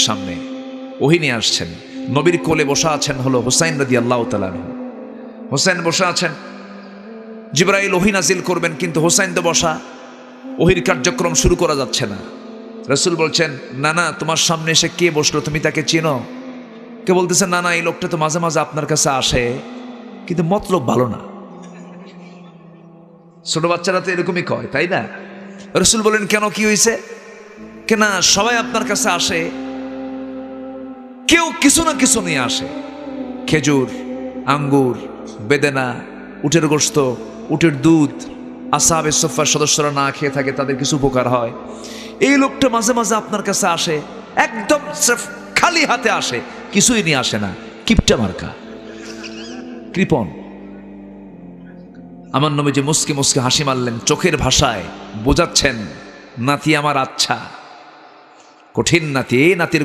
সামনে ওহী নিয়ে আসছেন। নবীর কোলে বসা আছেন হলো হুসাইন রাদিয়াল্লাহু তাআলা আনহু। হুসাইন বসা আছেন, জিবরাইল ওহী নাজিল করবেন, কিন্তু হুসাইন তো বসা, ওহীর কার্যক্রম শুরু করা যাচ্ছে না। রাসূল বলছেন, না না, তোমার সামনে এসে কে বসলো, তুমি তাকে চেনো? কে বলতেছে, না না, এই লোকটা তো মাঝে মাঝে আপনার কাছে আসে, কিন্তু মতলব ভালো না। ছোট বাচ্চারা তো এরকমই কয়, তাই না? রাসূল বলেন, কেন, কি হয়েছে? কে না, সবাই আপনার কাছে আসে, কেউ কিছু না কিছু নিয়ে আসে, খেজুর, আঙ্গুর, বেদেনা, উটের গোশত, উটের দুধ। আসহাবে সুফফার সদস্যরা না খেয়ে থাকে, তাদের কিছু উপকার হয়। এই লোকটা মাঝে মাঝে আপনার কাছে আসে, একদম খালি হাতে আসে, কিছুই নিয়ে আসে না, কিপটা মার্কা, কৃপণ। আমার নবীজি মুস্কি মুস্কি হাসি মারলেন, চোখের ভাষায় বোঝাচ্ছেন, নাতি আমার আচ্ছা, কঠিন নাতি, নাতির